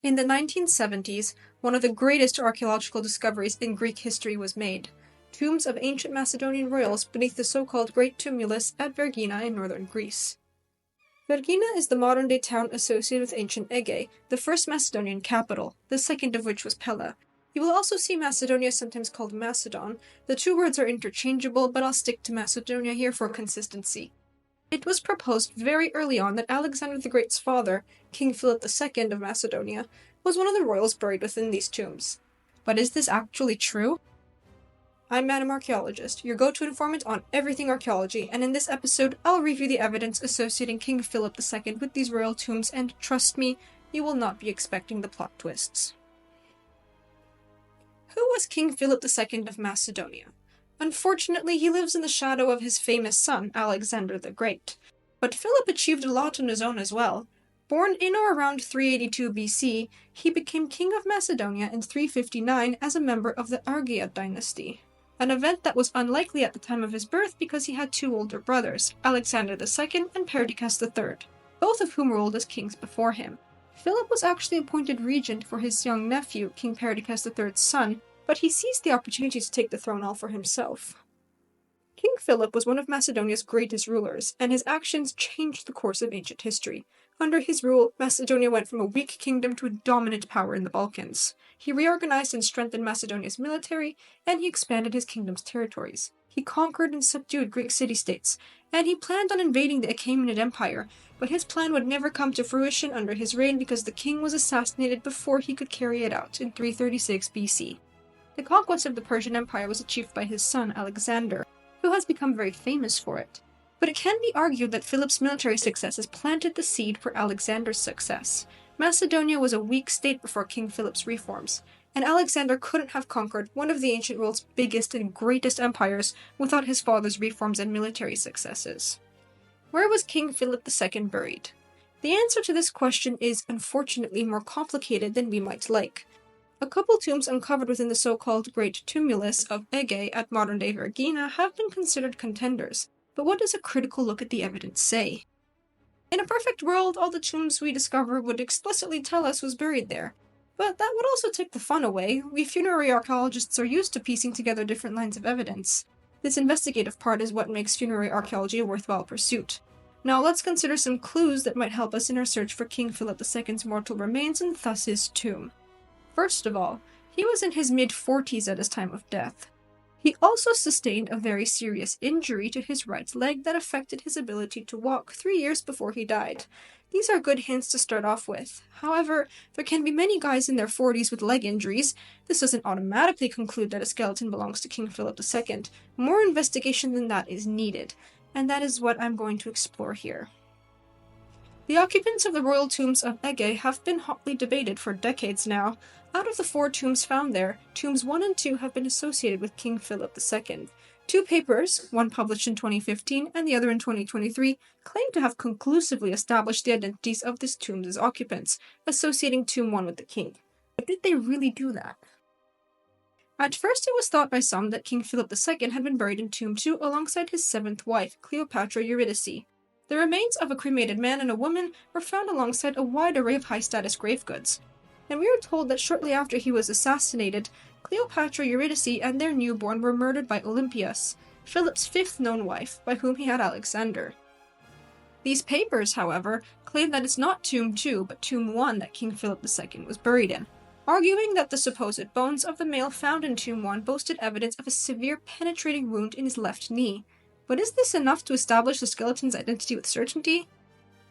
In the 1970s, one of the greatest archaeological discoveries in Greek history was made: tombs of ancient Macedonian royals beneath the so-called Great Tumulus at Vergina in northern Greece. Vergina is the modern-day town associated with ancient Aigai, the first Macedonian capital, the second of which was Pella. You will also see Macedonia sometimes called Macedon. The two words are interchangeable, but I'll stick to Macedonia here for consistency. It was proposed very early on that Alexander the Great's father, King Philip II of Macedonia, was one of the royals buried within these tombs. But is this actually true? I'm Madam Archaeologist, your go-to informant on everything archaeology, and in this episode, I'll review the evidence associating King Philip II with these royal tombs, and trust me, you will not be expecting the plot twists. Who was King Philip II of Macedonia? Unfortunately, he lives in the shadow of his famous son, Alexander the Great. But Philip achieved a lot on his own as well. Born in or around 382 BC, he became King of Macedonia in 359 as a member of the Argaid dynasty. An event that was unlikely at the time of his birth because he had two older brothers, Alexander II and Perdiccas III, both of whom ruled as kings before him. Philip was actually appointed regent for his young nephew, King Perdiccas III's son, but he seized the opportunity to take the throne all for himself. King Philip was one of Macedonia's greatest rulers, and his actions changed the course of ancient history. Under his rule, Macedonia went from a weak kingdom to a dominant power in the Balkans. He reorganized and strengthened Macedonia's military, and he expanded his kingdom's territories. He conquered and subdued Greek city-states, and he planned on invading the Achaemenid Empire, but his plan would never come to fruition under his reign because the king was assassinated before he could carry it out in 336 BC. The conquest of the Persian Empire was achieved by his son Alexander, who has become very famous for it. But it can be argued that Philip's military successes planted the seed for Alexander's success. Macedonia was a weak state before King Philip's reforms, and Alexander couldn't have conquered one of the ancient world's biggest and greatest empires without his father's reforms and military successes. Where was King Philip II buried? The answer to this question is unfortunately more complicated than we might like. A couple tombs uncovered within the so-called Great Tumulus of Aigai at modern-day Vergina have been considered contenders, but what does a critical look at the evidence say? In a perfect world, all the tombs we discover would explicitly tell us who's buried there. But that would also take the fun away. We funerary archaeologists are used to piecing together different lines of evidence. This investigative part is what makes funerary archaeology a worthwhile pursuit. Now let's consider some clues that might help us in our search for King Philip II's mortal remains and thus his tomb. First of all, he was in his mid-40s at his time of death. He also sustained a very serious injury to his right leg that affected his ability to walk 3 years before he died. These are good hints to start off with. However, there can be many guys in their 40s with leg injuries. This doesn't automatically conclude that a skeleton belongs to King Philip II. More investigation than that is needed, and that is what I'm going to explore here. The occupants of the royal tombs of Aigai have been hotly debated for decades now. Out of the 4 tombs found there, tombs 1 and 2 have been associated with King Philip II. 2 papers, one published in 2015 and the other in 2023, claim to have conclusively established the identities of this tomb's occupants, associating tomb 1 with the king. But did they really do that? At first it was thought by some that King Philip II had been buried in tomb 2 alongside his 7th wife, Cleopatra Eurydice. The remains of a cremated man and a woman were found alongside a wide array of high-status grave goods. And we are told that shortly after he was assassinated, Cleopatra Eurydice and their newborn were murdered by Olympias, Philip's 5th known wife, by whom he had Alexander. These papers, however, claim that it's not tomb 2 but tomb 1 that King Philip II was buried in, arguing that the supposed bones of the male found in tomb 1 boasted evidence of a severe penetrating wound in his left knee. But is this enough to establish the skeleton's identity with certainty?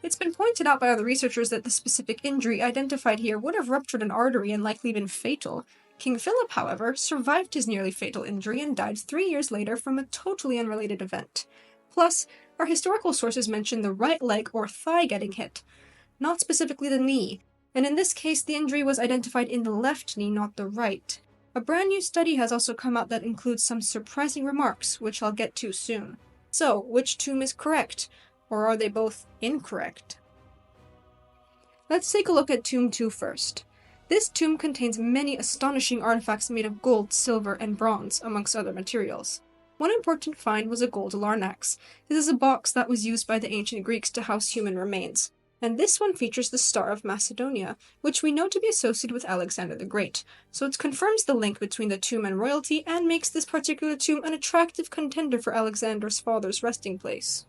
It's been pointed out by other researchers that the specific injury identified here would have ruptured an artery and likely been fatal. King Philip, however, survived his nearly fatal injury and died 3 years later from a totally unrelated event. Plus, our historical sources mention the right leg or thigh getting hit, not specifically the knee, and in this case the injury was identified in the left knee, not the right. A brand new study has also come out that includes some surprising remarks, which I'll get to soon. So, which tomb is correct? Or are they both incorrect? Let's take a look at tomb 2 first. This tomb contains many astonishing artifacts made of gold, silver, and bronze, amongst other materials. One important find was a gold larnax. This is a box that was used by the ancient Greeks to house human remains. and this one features the Star of Macedonia, which we know to be associated with Alexander the Great, so it confirms the link between the tomb and royalty and makes this particular tomb an attractive contender for Alexander's father's resting place.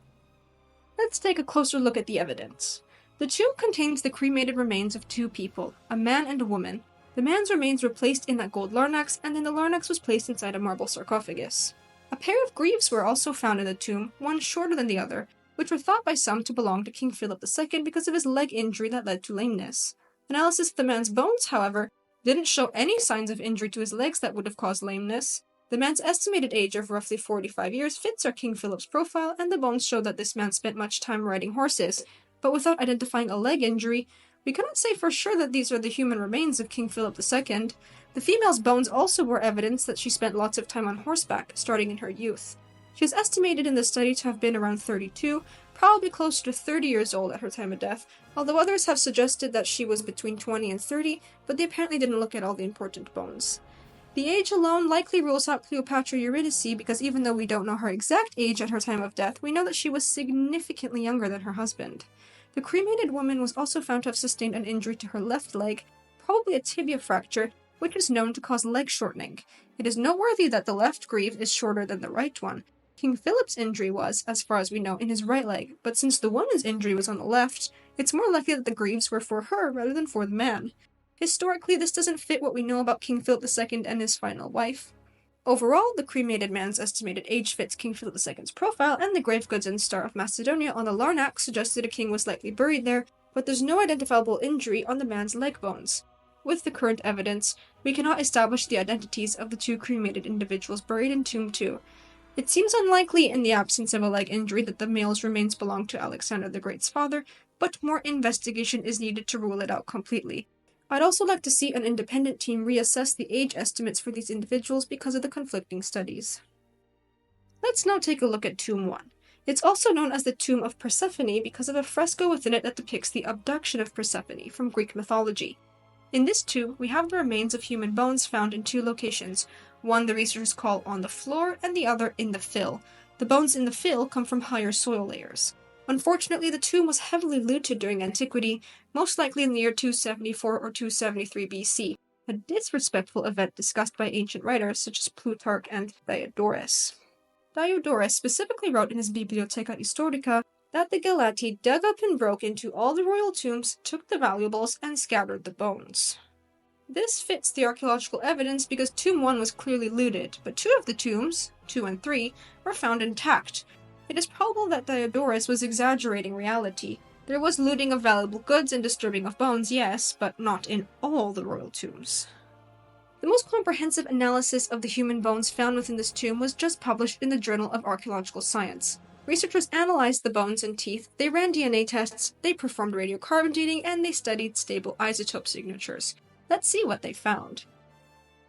Let's take a closer look at the evidence. The tomb contains the cremated remains of two people, a man and a woman. The man's remains were placed in that gold larnax, and then the larnax was placed inside a marble sarcophagus. A pair of greaves were also found in the tomb, one shorter than the other, which were thought by some to belong to King Philip II because of his leg injury that led to lameness. Analysis of the man's bones, however, didn't show any signs of injury to his legs that would have caused lameness. The man's estimated age of roughly 45 years fits our King Philip's profile, and the bones show that this man spent much time riding horses, but without identifying a leg injury, we cannot say for sure that these are the human remains of King Philip II. The female's bones also were evidence that she spent lots of time on horseback, starting in her youth. She is estimated in the study to have been around 32, probably closer to 30 years old at her time of death, although others have suggested that she was between 20 and 30, but they apparently didn't look at all the important bones. The age alone likely rules out Cleopatra Eurydice because even though we don't know her exact age at her time of death, we know that she was significantly younger than her husband. The cremated woman was also found to have sustained an injury to her left leg, probably a tibia fracture, which is known to cause leg shortening. It is noteworthy that the left greave is shorter than the right one. King Philip's injury was, as far as we know, in his right leg, but since the woman's injury was on the left, it's more likely that the greaves were for her rather than for the man. Historically, this doesn't fit what we know about King Philip II and his final wife. Overall, the cremated man's estimated age fits King Philip II's profile, and the grave goods and Star of Macedonia on the larnax suggested a king was likely buried there, but there's no identifiable injury on the man's leg bones. With the current evidence, we cannot establish the identities of the two cremated individuals buried in Tomb 2. It seems unlikely in the absence of a leg injury that the male's remains belong to Alexander the Great's father, but more investigation is needed to rule it out completely. I'd also like to see an independent team reassess the age estimates for these individuals because of the conflicting studies. Let's now take a look at Tomb 1. It's also known as the Tomb of Persephone because of a fresco within it that depicts the abduction of Persephone from Greek mythology. In this tomb, we have the remains of human bones found in two locations, one the researchers call on the floor and the other in the fill. The bones in the fill come from higher soil layers. Unfortunately, the tomb was heavily looted during antiquity, most likely in the year 274 or 273 BC, a disrespectful event discussed by ancient writers such as Plutarch and Diodorus. Diodorus specifically wrote in his Bibliotheca Historica that the Galati dug up and broke into all the royal tombs, took the valuables, and scattered the bones. This fits the archaeological evidence because Tomb 1 was clearly looted, but two of the tombs, 2 and 3, were found intact. It is probable that Diodorus was exaggerating reality. There was looting of valuable goods and disturbing of bones, yes, but not in all the royal tombs. The most comprehensive analysis of the human bones found within this tomb was just published in the Journal of Archaeological Science. Researchers analyzed the bones and teeth, they ran DNA tests, they performed radiocarbon dating, and they studied stable isotope signatures. Let's see what they found.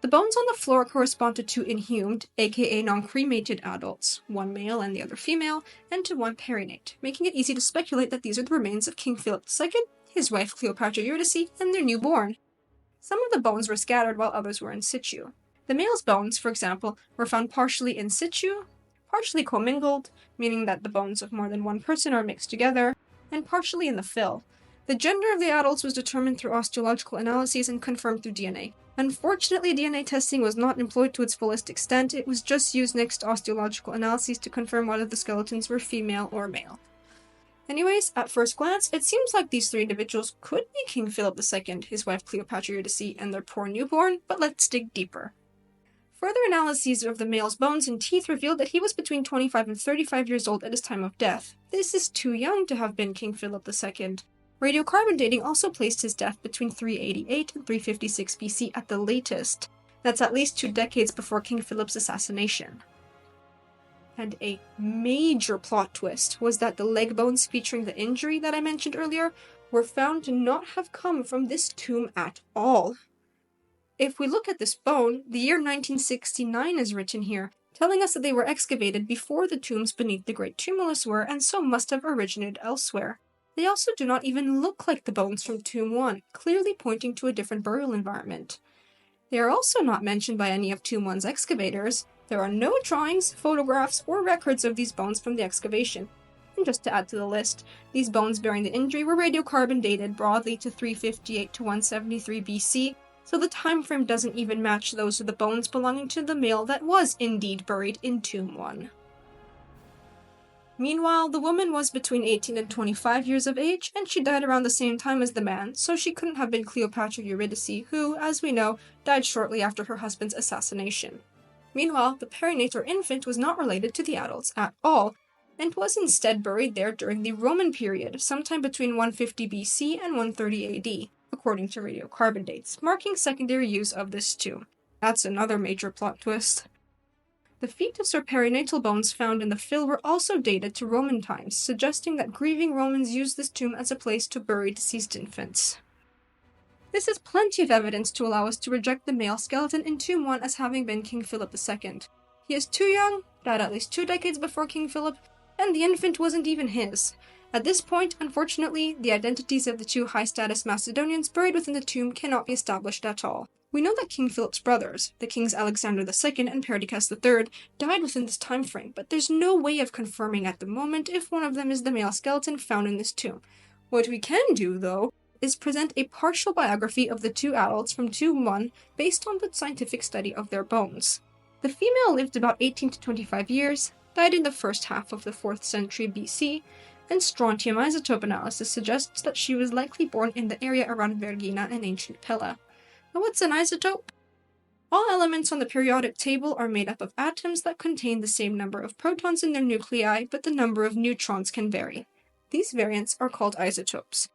The bones on the floor correspond to two inhumed, aka non-cremated adults, one male and the other female, and to one perinate, making it easy to speculate that these are the remains of King Philip II, his wife Cleopatra Eurydice, and their newborn. Some of the bones were scattered while others were in situ. The male's bones, for example, were found partially in situ, partially commingled, meaning that the bones of more than one person are mixed together, and partially in the fill. The gender of the adults was determined through osteological analyses and confirmed through DNA. Unfortunately, DNA testing was not employed to its fullest extent, it was just used next to osteological analyses to confirm whether the skeletons were female or male. Anyways, at first glance, it seems like these three individuals could be King Philip II, his wife Cleopatra Eurydice, and their poor newborn, but let's dig deeper. Further analyses of the male's bones and teeth revealed that he was between 25 and 35 years old at his time of death. This is too young to have been King Philip II. Radiocarbon dating also placed his death between 388 and 356 BC at the latest. That's at least 2 decades before King Philip's assassination. And a major plot twist was that the leg bones featuring the injury that I mentioned earlier were found to not have come from this tomb at all. If we look at this bone, the year 1969 is written here, telling us that they were excavated before the tombs beneath the Great Tumulus were, and so must have originated elsewhere. They also do not even look like the bones from Tomb 1, clearly pointing to a different burial environment. They are also not mentioned by any of Tomb 1's excavators. There are no drawings, photographs, or records of these bones from the excavation. And just to add to the list, these bones bearing the injury were radiocarbon dated broadly to 358 to 173 BC, so the time frame doesn't even match those of the bones belonging to the male that was indeed buried in Tomb 1. Meanwhile, the woman was between 18 and 25 years of age, and she died around the same time as the man, so she couldn't have been Cleopatra Eurydice, who, as we know, died shortly after her husband's assassination. Meanwhile, the perinatal infant was not related to the adults at all, and was instead buried there during the Roman period, sometime between 150 BC and 130 AD, according to radiocarbon dates, marking secondary use of this tomb. That's another major plot twist. The fetus or perinatal bones found in the fill were also dated to Roman times, suggesting that grieving Romans used this tomb as a place to bury deceased infants. This is plenty of evidence to allow us to reject the male skeleton in Tomb 1 as having been King Philip II. He is too young, died at least 2 decades before King Philip, and the infant wasn't even his. At this point, unfortunately, the identities of the 2 high-status Macedonians buried within the tomb cannot be established at all. We know that King Philip's brothers, the kings Alexander II and Perdiccas III, died within this time frame, but there's no way of confirming at the moment if one of them is the male skeleton found in this tomb. What we can do, though, is present a partial biography of the 2 adults from Tomb 1 based on the scientific study of their bones. The female lived about 18 to 25 years, died in the first half of the 4th century BC, and strontium isotope analysis suggests that she was likely born in the area around Vergina and ancient Pella. Now, what's an isotope? All elements on the periodic table are made up of atoms that contain the same number of protons in their nuclei, but the number of neutrons can vary. These variants are called isotopes.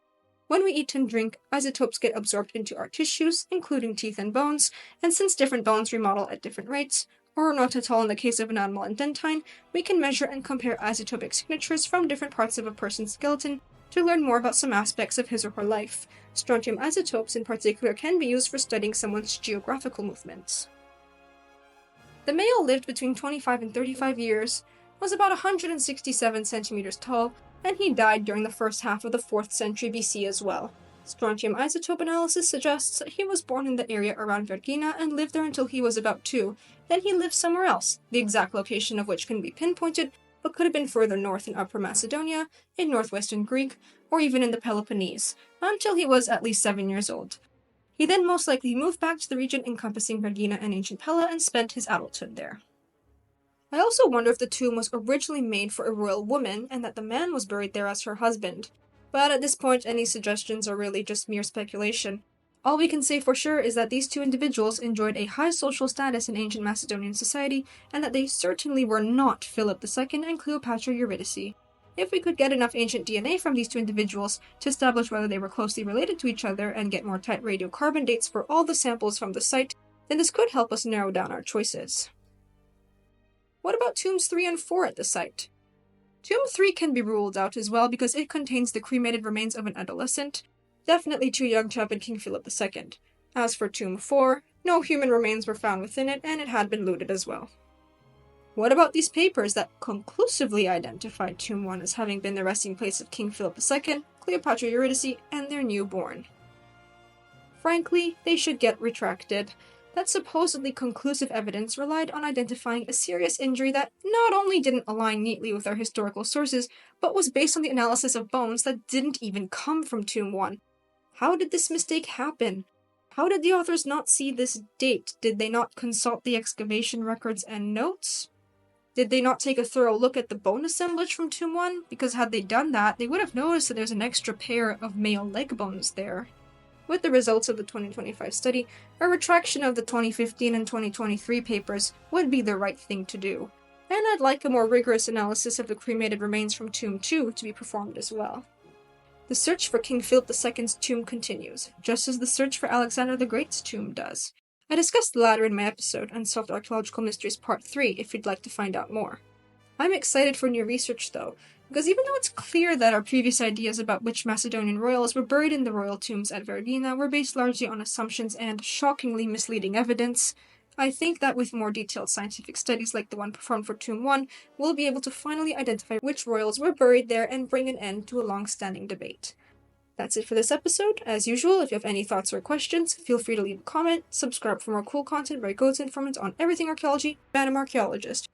When we eat and drink, isotopes get absorbed into our tissues, including teeth and bones, and since different bones remodel at different rates, or not at all in the case of an animal and dentine, we can measure and compare isotopic signatures from different parts of a person's skeleton to learn more about some aspects of his or her life. Strontium isotopes in particular can be used for studying someone's geographical movements. The male lived between 25 and 35 years, was about 167 centimeters tall, and he died during the first half of the 4th century BC as well. Strontium isotope analysis suggests that he was born in the area around Vergina and lived there until he was about 2. Then he lived somewhere else, the exact location of which can be pinpointed, but could have been further north in Upper Macedonia, in northwestern Greece, or even in the Peloponnese, until he was at least 7 years old. He then most likely moved back to the region encompassing Vergina and ancient Pella and spent his adulthood there. I also wonder if the tomb was originally made for a royal woman and that the man was buried there as her husband, but at this point any suggestions are really just mere speculation. All we can say for sure is that these 2 individuals enjoyed a high social status in ancient Macedonian society, and that they certainly were not Philip II and Cleopatra Eurydice. If we could get enough ancient DNA from these 2 individuals to establish whether they were closely related to each other and get more tight radiocarbon dates for all the samples from the site, then this could help us narrow down our choices. What about tombs 3 and 4 at the site? Tomb 3 can be ruled out as well because it contains the cremated remains of an adolescent, definitely too young to have been King Philip II. As for Tomb 4, no human remains were found within it, and it had been looted as well. What about these papers that conclusively identified Tomb 1 as having been the resting place of King Philip II, Cleopatra Eurydice, and their newborn? Frankly, they should get retracted. That supposedly conclusive evidence relied on identifying a serious injury that not only didn't align neatly with our historical sources, but was based on the analysis of bones that didn't even come from Tomb 1. How did this mistake happen? How did the authors not see this date? Did they not consult the excavation records and notes? Did they not take a thorough look at the bone assemblage from Tomb 1? Because had they done that, they would have noticed that there's an extra pair of male leg bones there. With the results of the 2025 study, a retraction of the 2015 and 2023 papers would be the right thing to do. And I'd like a more rigorous analysis of the cremated remains from Tomb 2 to be performed as well. The search for King Philip II's tomb continues, just as the search for Alexander the Great's tomb does. I discussed the latter in my episode, Unsolved Archaeological Mysteries Part 3, if you'd like to find out more. I'm excited for new research though, because even though it's clear that our previous ideas about which Macedonian royals were buried in the royal tombs at Vergina were based largely on assumptions and shockingly misleading evidence, I think that with more detailed scientific studies like the one performed for Tomb 1, we'll be able to finally identify which royals were buried there and bring an end to a long-standing debate. That's it for this episode. As usual, if you have any thoughts or questions, feel free to leave a comment, subscribe for more cool content where I go to informant on everything archaeology, and I'm Archaeologist.